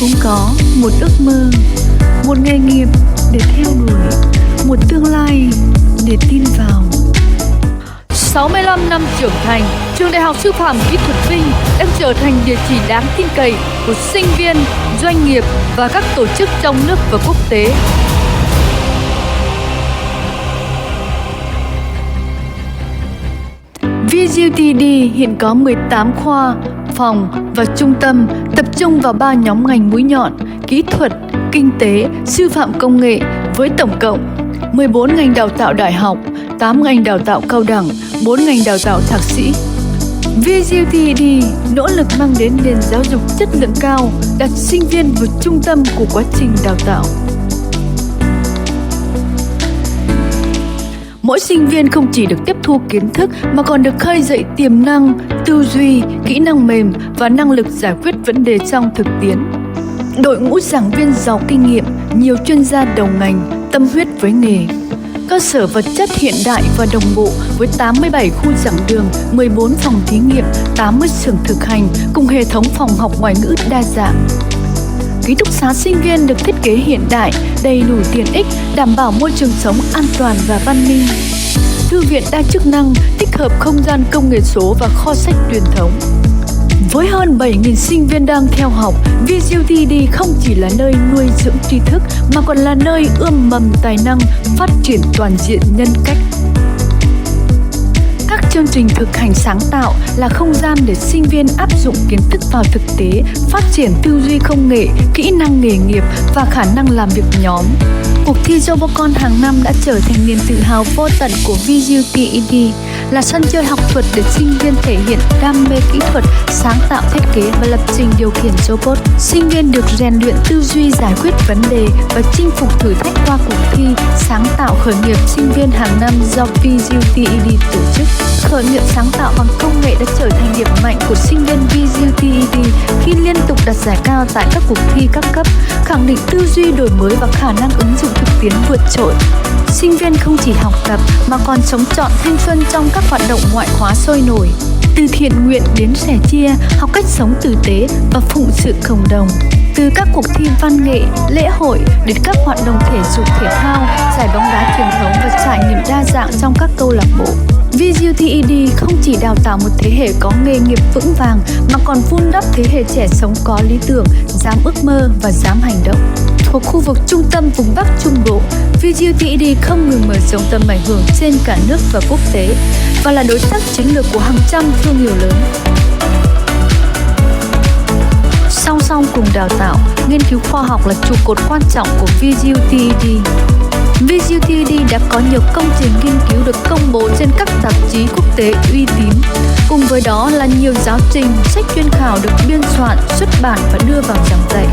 cũng có một ước mơ, một nghề nghiệp để theo đuổi, một tương lai để tin vào. 65 năm trưởng thành, Trường Đại học Sư phạm Kỹ thuật Vinh đang trở thành địa chỉ đáng tin cậy của sinh viên, doanh nghiệp và các tổ chức trong nước và quốc tế. VGUTD hiện có 18 khoa, phòng và trung tâm tập trung vào 3 nhóm ngành mũi nhọn: kỹ thuật, kinh tế, sư phạm công nghệ với tổng cộng 14 ngành đào tạo đại học, 8 ngành đào tạo cao đẳng, 4 ngành đào tạo thạc sĩ. VGUTD nỗ lực mang đến nền giáo dục chất lượng cao, đặt sinh viên vào trung tâm của quá trình đào tạo. Mỗi sinh viên không chỉ được tiếp thu kiến thức mà còn được khơi dậy tiềm năng, tư duy, kỹ năng mềm và năng lực giải quyết vấn đề trong thực tiễn. Đội ngũ giảng viên giàu kinh nghiệm, nhiều chuyên gia đầu ngành, tâm huyết với nghề. Cơ sở vật chất hiện đại và đồng bộ với 87 khu giảng đường, 14 phòng thí nghiệm, 80 xưởng thực hành cùng hệ thống phòng học ngoại ngữ đa dạng. Ký túc xá sinh viên được thiết kế hiện đại, đầy đủ tiện ích, đảm bảo môi trường sống an toàn và văn minh. Thư viện đa chức năng, tích hợp không gian công nghệ số và kho sách truyền thống. Với hơn 7.000 sinh viên đang theo học, VGUTD không chỉ là nơi nuôi dưỡng tri thức mà còn là nơi ươm mầm tài năng, phát triển toàn diện nhân cách. Các chương trình thực hành sáng tạo là không gian để sinh viên áp dụng kiến thức vào thực tế, phát triển tư duy công nghệ, kỹ năng nghề nghiệp và khả năng làm việc nhóm. Cuộc thi Robocon hàng năm đã trở thành niềm tự hào vô tận của VGUTD, là sân chơi học thuật để sinh viên thể hiện đam mê kỹ thuật, sáng tạo thiết kế và lập trình điều khiển robot. Sinh viên được rèn luyện tư duy giải quyết vấn đề và chinh phục thử thách qua cuộc thi sáng tạo khởi nghiệp sinh viên hàng năm do VGUTD tổ chức. Khởi nghiệp sáng tạo bằng công nghệ đã trở thành điểm mạnh của sinh viên VGUTD khi liên tục đạt giải cao tại các cuộc thi các cấp, khẳng định tư duy đổi mới và khả năng ứng dụng thực tiễn vượt trội. Sinh viên không chỉ học tập mà còn sống trọn thanh xuân trong các hoạt động ngoại khóa sôi nổi. Từ thiện nguyện đến sẻ chia, học cách sống tử tế và phụng sự cộng đồng. Từ các cuộc thi văn nghệ, lễ hội đến các hoạt động thể dục thể thao, giải bóng đá truyền thống và trải nghiệm đa dạng trong các câu lạc bộ. VGUTD không chỉ đào tạo một thế hệ có nghề nghiệp vững vàng mà còn vun đắp thế hệ trẻ sống có lý tưởng, dám ước mơ và dám hành động. Thuộc khu vực trung tâm vùng Bắc Trung Bộ, VGUTD không ngừng mở rộng tầm ảnh hưởng trên cả nước và quốc tế và là đối tác chiến lược của hàng trăm thương hiệu lớn. Song song cùng đào tạo, nghiên cứu khoa học là trụ cột quan trọng của VGUTD. VGUTD đã có nhiều công trình nghiên cứu được công bố trên các tạp chí quốc tế uy tín. Cùng với đó là nhiều giáo trình, sách chuyên khảo được biên soạn, xuất bản và đưa vào giảng dạy.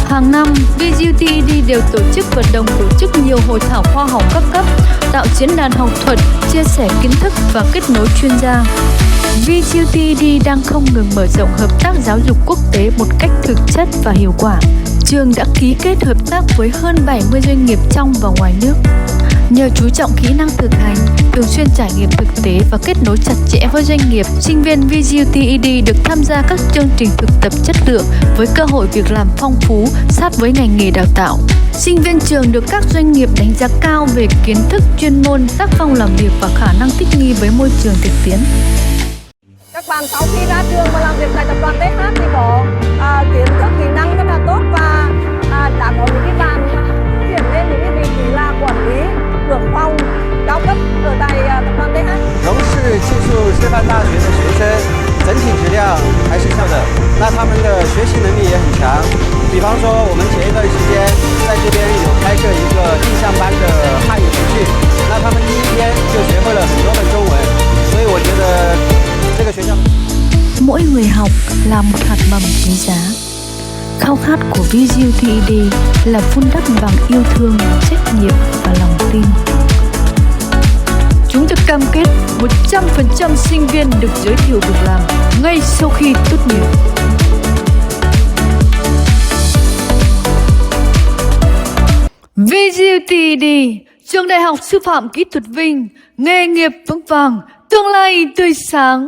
Hàng năm, VGUTD đều tổ chức vận động tổ chức nhiều hội thảo khoa học các cấp, tạo diễn đàn học thuật, chia sẻ kiến thức và kết nối chuyên gia. VGUTD đang không ngừng mở rộng hợp tác giáo dục quốc tế một cách thực chất và hiệu quả. Trường đã ký kết hợp tác với hơn 70 doanh nghiệp trong và ngoài nước. Nhờ chú trọng kỹ năng thực hành, thường xuyên trải nghiệm thực tế và kết nối chặt chẽ với doanh nghiệp, sinh viên VGUTD được tham gia các chương trình thực tập chất lượng với cơ hội việc làm phong phú, sát với ngành nghề đào tạo. Sinh viên trường được các doanh nghiệp đánh giá cao về kiến thức chuyên môn, tác phong làm việc và khả năng thích nghi với môi trường thực tiễn. Các bạn sau khi ra trường và làm việc tại tập đoàn TH thì có kiến thức, kỹ năng rất là tốt và đã có những cái bạn chuyển lên những cái vị trí là quản lý, trưởng phòng cao cấp ở tại tập đoàn TH. 荣是技术师范大学的学生，整体质量还是上的。那他们的学习能力也很强。比方说，我们前一段时间在这边有开设一个印象班的汉语培训，那他们第一天就学会了很多份中文，所以我觉得这个学校。 Mỗi người học là một hạt mầm quý giá. Khao khát của VGUTD là vun đắp bằng yêu thương, trách nhiệm và lòng tin. Chúng tôi cam kết 100% sinh viên được giới thiệu việc làm ngay sau khi tốt nghiệp. VGUTD, Trường Đại học Sư phạm Kỹ thuật Vinh, nghề nghiệp vững vàng, tương lai tươi sáng.